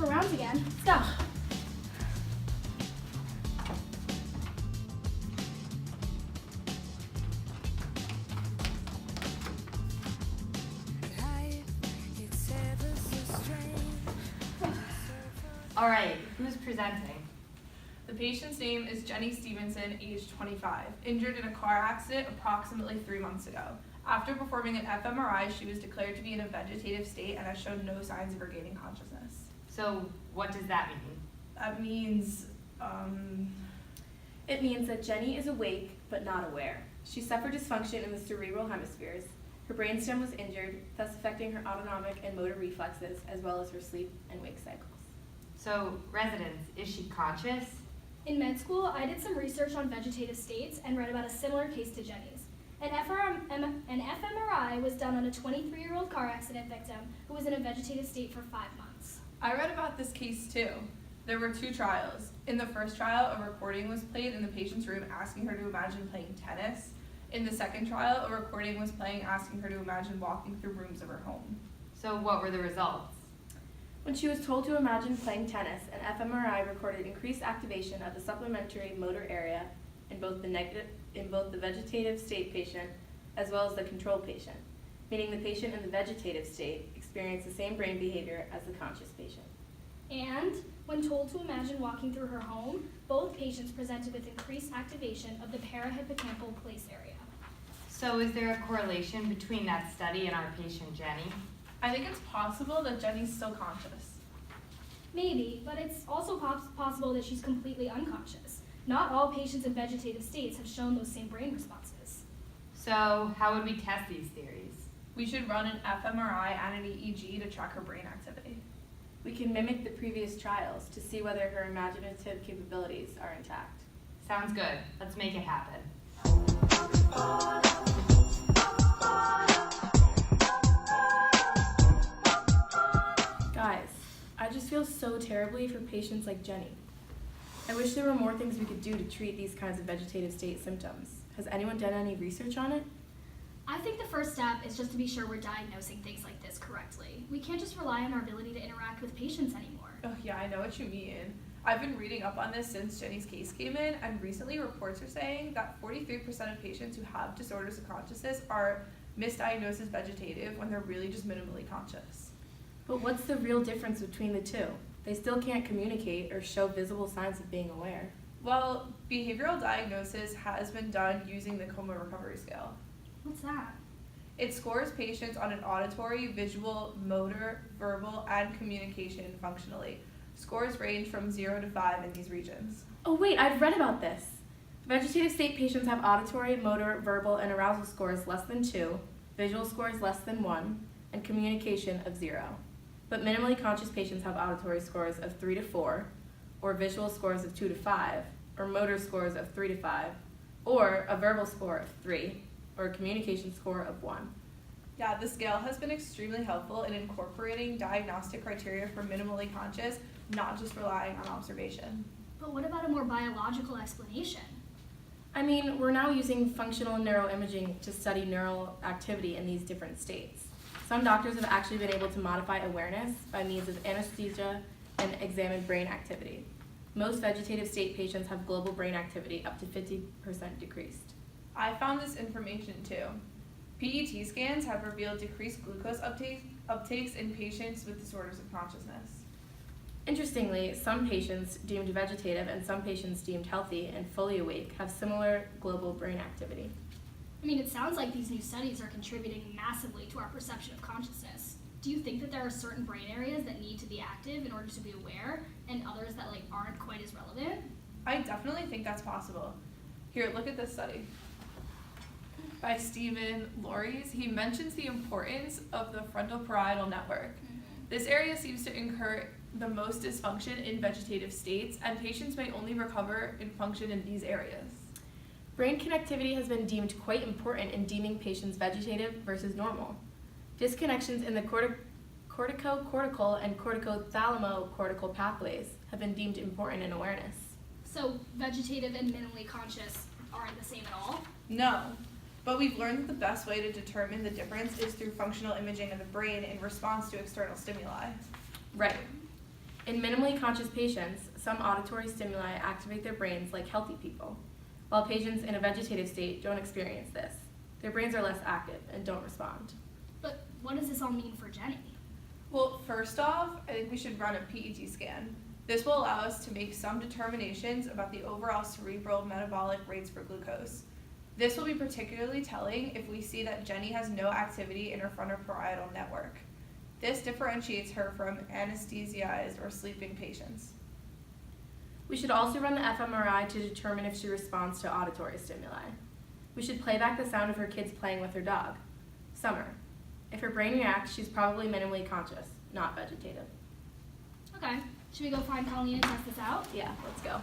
for rounds again. Let's go. All right, who's presenting? The patient's name is Jenny Stevenson, age 25, injured in a car accident approximately 3 months ago. After performing an fMRI, she was declared to be in a vegetative state and has shown no signs of regaining consciousness. So what does that mean? That means, It means that Jenny is awake but not aware. She suffered dysfunction in the cerebral hemispheres. Her brainstem was injured, thus affecting her autonomic and motor reflexes, as well as her sleep and wake cycles. So, residents, is she conscious? In med school, I did some research on vegetative states and read about a similar case to Jenny's. An fMRI was done on a 23-year-old car accident victim who was in a vegetative state for 5 months. I read about this case too. There were 2 trials. In the first trial, a recording was played in the patient's room asking her to imagine playing tennis. In the second trial, a recording was playing asking her to imagine walking through rooms of her home. So what were the results? When she was told to imagine playing tennis, an fMRI recorded increased activation of the supplementary motor area in both the vegetative state patient as well as the control patient, meaning the patient in the vegetative state experienced the same brain behavior as the conscious patient. And when told to imagine walking through her home, both patients presented with increased activation of the parahippocampal place area. So is there a correlation between that study and our patient Jenny? I think it's possible that Jenny's still conscious. Maybe, but it's also possible that she's completely unconscious. Not all patients in vegetative states have shown those same brain responses. So how would we test these theories? We should run an fMRI and an EEG to track her brain activity. We can mimic the previous trials to see whether her imaginative capabilities are intact. Sounds good. Let's make it happen. Guys, I just feel so terribly for patients like Jenny. I wish there were more things we could do to treat these kinds of vegetative state symptoms. Has anyone done any research on it? I think the first step is just to be sure we're diagnosing things like this correctly. We can't just rely on our ability to interact with patients anymore. Oh yeah, I know what you mean. I've been reading up on this since Jenny's case came in, and recently reports are saying that 43% of patients who have disorders of consciousness are misdiagnosed as vegetative when they're really just minimally conscious. But what's the real difference between the two? They still can't communicate or show visible signs of being aware. Well, behavioral diagnosis has been done using the Coma Recovery Scale. What's that? It scores patients on an auditory, visual, motor, verbal, and communication functionally. Scores range from 0 to 5 in these regions. Oh wait, I've read about this. Vegetative state patients have auditory, motor, verbal, and arousal scores less than 2, visual scores less than 1, and communication of 0. But minimally conscious patients have auditory scores of 3 to 4, or visual scores of 2 to 5, or motor scores of 3 to 5, or a verbal score of 3, or a communication score of 1. Yeah, the scale has been extremely helpful in incorporating diagnostic criteria for minimally conscious, not just relying on observation. But what about a more biological explanation? I mean, we're now using functional neuroimaging to study neural activity in these different states. Some doctors have actually been able to modify awareness by means of anesthesia and examine brain activity. Most vegetative state patients have global brain activity up to 50% decreased. I found this information too. PET scans have revealed decreased glucose uptakes in patients with disorders of consciousness. Interestingly, some patients deemed vegetative and some patients deemed healthy and fully awake have similar global brain activity. I mean, it sounds like these new studies are contributing massively to our perception of consciousness. Do you think that there are certain brain areas that need to be active in order to be aware, and others that aren't quite as relevant? I definitely think that's possible. Here, look at this study. By Stephen Lories, he mentions the importance of the frontal parietal network. This area seems to incur the most dysfunction in vegetative states, and patients may only recover in function in these areas. Brain connectivity has been deemed quite important in deeming patients vegetative versus normal. Disconnections in the cortico-cortical and cortico-thalamo-cortical pathways have been deemed important in awareness. So vegetative and minimally conscious aren't the same at all? No, but we've learned that the best way to determine the difference is through functional imaging of the brain in response to external stimuli. Right. In minimally conscious patients, some auditory stimuli activate their brains like healthy people, while patients in a vegetative state don't experience this. Their brains are less active and don't respond. But what does this all mean for Jenny? Well, first off, I think we should run a PET scan. This will allow us to make some determinations about the overall cerebral metabolic rates for glucose. This will be particularly telling if we see that Jenny has no activity in her frontoparietal network. This differentiates her from anesthetized or sleeping patients. We should also run the fMRI to determine if she responds to auditory stimuli. We should play back the sound of her kids playing with her dog. Summer. If her brain reacts, she's probably minimally conscious, not vegetative. Okay, should we go find Colleen and test this out? Yeah, let's go.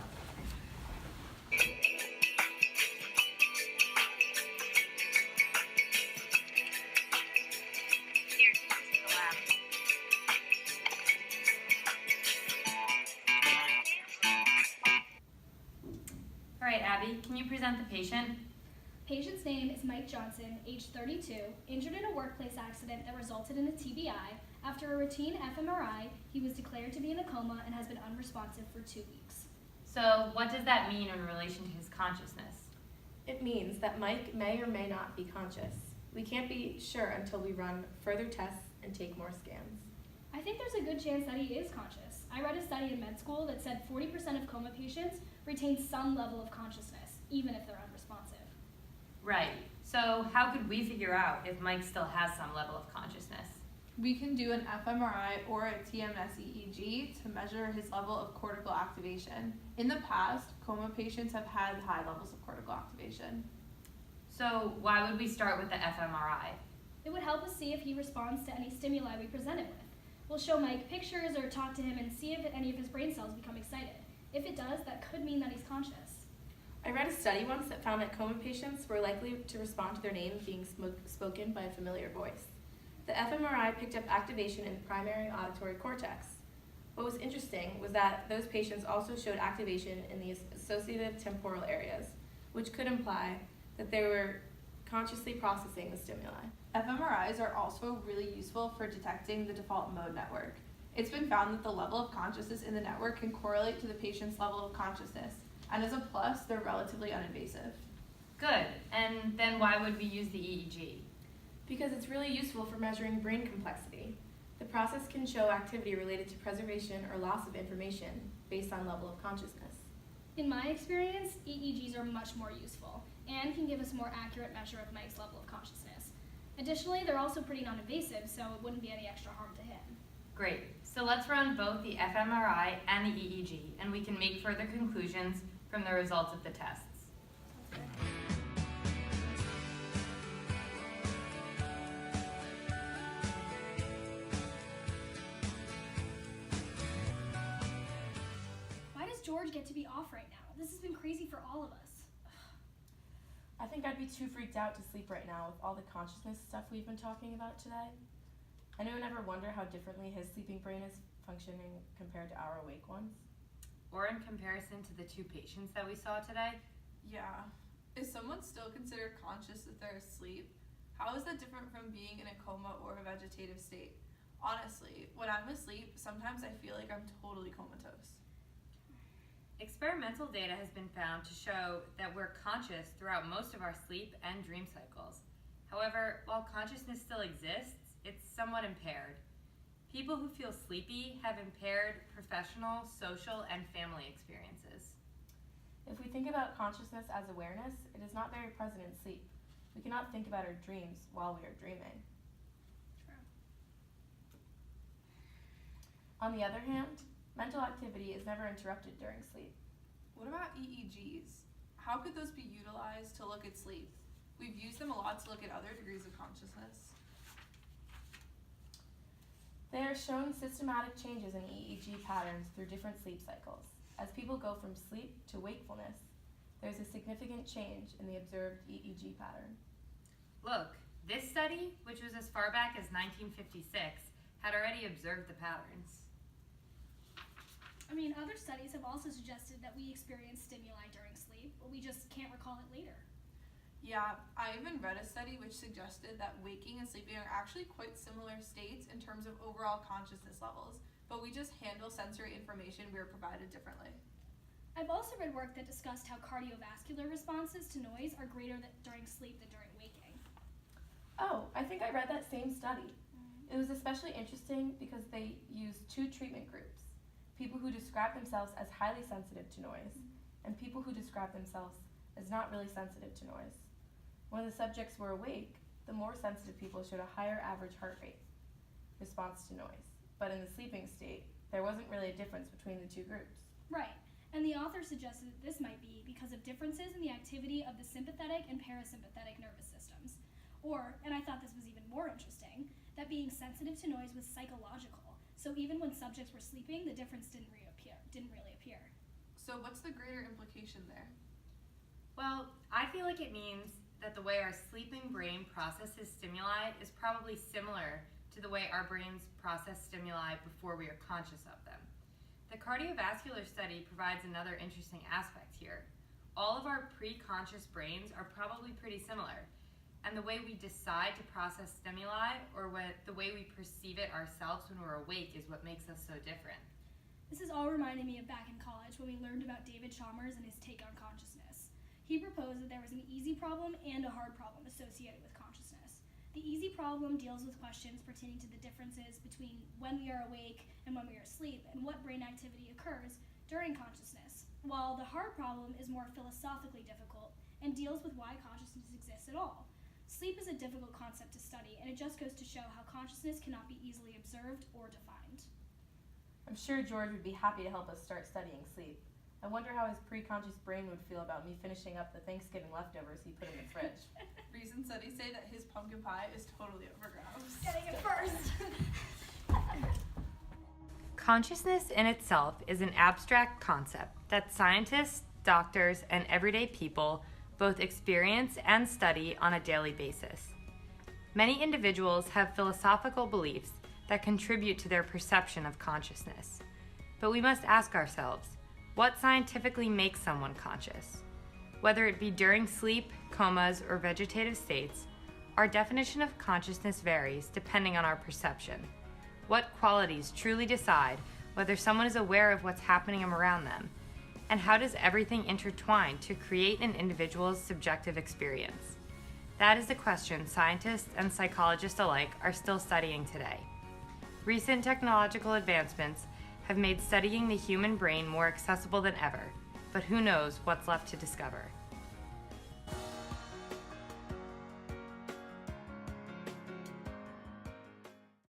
All right, Abby, can you present the patient? Patient's name is Mike Johnson, age 32, injured in a workplace accident that resulted in a TBI. After a routine fMRI, he was declared to be in a coma and has been unresponsive for 2 weeks. So what does that mean in relation to his consciousness? It means that Mike may or may not be conscious. We can't be sure until we run further tests and take more scans. I think there's a good chance that he is conscious. I read a study in med school that said 40% of coma patients retain some level of consciousness, even if they're unresponsive. Right. So how could we figure out if Mike still has some level of consciousness? We can do an fMRI or a TMS EEG to measure his level of cortical activation. In the past, coma patients have had high levels of cortical activation. So why would we start with the fMRI? It would help us see if he responds to any stimuli we present him with. We'll show Mike pictures or talk to him and see if any of his brain cells become excited. If it does, that could mean that he's conscious. I read a study once that found that coma patients were likely to respond to their name being spoken by a familiar voice. The fMRI picked up activation in the primary auditory cortex. What was interesting was that those patients also showed activation in the associative temporal areas, which could imply that they were consciously processing the stimuli. fMRIs are also really useful for detecting the default mode network. It's been found that the level of consciousness in the network can correlate to the patient's level of consciousness, and as a plus, they're relatively uninvasive. Good. And then why would we use the EEG? Because it's really useful for measuring brain complexity. The process can show activity related to preservation or loss of information based on level of consciousness. In my experience, EEGs are much more useful and can give us a more accurate measure of Mike's level of consciousness. Additionally, they're also pretty non-invasive, so it wouldn't be any extra harm to him. Great. So let's run both the fMRI and the EEG, and we can make further conclusions from the results of the tests. Why does George get to be off right now? This has been crazy for all of us. I think I'd be too freaked out to sleep right now with all the consciousness stuff we've been talking about today. Anyone ever wonder how differently his sleeping brain is functioning compared to our awake ones? Or in comparison to the 2 patients that we saw today? Yeah. Is someone still considered conscious if they're asleep? How is that different from being in a coma or a vegetative state? Honestly, when I'm asleep, sometimes I feel like I'm totally comatose. Experimental data has been found to show that we're conscious throughout most of our sleep and dream cycles. However, while consciousness still exists, it's somewhat impaired. People who feel sleepy have impaired professional, social, and family experiences. If we think about consciousness as awareness, it is not very present in sleep. We cannot think about our dreams while we are dreaming. True. On the other hand, mental activity is never interrupted during sleep. What about EEGs? How could those be utilized to look at sleep? We've used them a lot to look at other degrees of consciousness. They are shown systematic changes in EEG patterns through different sleep cycles. As people go from sleep to wakefulness, there's a significant change in the observed EEG pattern. Look, this study, which was as far back as 1956, had already observed the patterns. I mean, other studies have also suggested that we experience stimuli during sleep, but we just can't recall it later. Yeah, I even read a study which suggested that waking and sleeping are actually quite similar states in terms of overall consciousness levels, but we just handle sensory information we are provided differently. I've also read work that discussed how cardiovascular responses to noise are greater during sleep than during waking. Oh, I think I read that same study. It was especially interesting because they used 2 treatment groups, people who describe themselves as highly sensitive to noise and people who describe themselves as not really sensitive to noise. When the subjects were awake, the more sensitive people showed a higher average heart rate response to noise, but in the sleeping state, there wasn't really a difference between the 2 groups. Right, and the author suggested that this might be because of differences in the activity of the sympathetic and parasympathetic nervous systems. Or, and I thought this was even more interesting, that being sensitive to noise was psychological, so even when subjects were sleeping, the difference didn't really appear. So what's the greater implication there? Well, I feel like it means that the way our sleeping brain processes stimuli is probably similar to the way our brains process stimuli before we are conscious of them. The cardiovascular study provides another interesting aspect here. All of our pre-conscious brains are probably pretty similar, and the way we decide to process stimuli or the way we perceive it ourselves when we're awake is what makes us so different. This is all reminding me of back in college when we learned about David Chalmers and his take on consciousness. He proposed that there was an easy problem and a hard problem associated with consciousness. The easy problem deals with questions pertaining to the differences between when we are awake and when we are asleep and what brain activity occurs during consciousness, while the hard problem is more philosophically difficult and deals with why consciousness exists at all. Sleep is a difficult concept to study, and it just goes to show how consciousness cannot be easily observed or defined. I'm sure George would be happy to help us start studying sleep. I wonder how his pre-conscious brain would feel about me finishing up the Thanksgiving leftovers he put in the fridge. Reason studies say that his pumpkin pie is totally overgrown. Getting it first! Consciousness in itself is an abstract concept that scientists, doctors, and everyday people both experience and study on a daily basis. Many individuals have philosophical beliefs that contribute to their perception of consciousness. But we must ask ourselves, what scientifically makes someone conscious? Whether it be during sleep, comas, or vegetative states, our definition of consciousness varies depending on our perception. What qualities truly decide whether someone is aware of what's happening around them? And how does everything intertwine to create an individual's subjective experience? That is the question scientists and psychologists alike are still studying today. Recent technological advancements have made studying the human brain more accessible than ever, but who knows what's left to discover.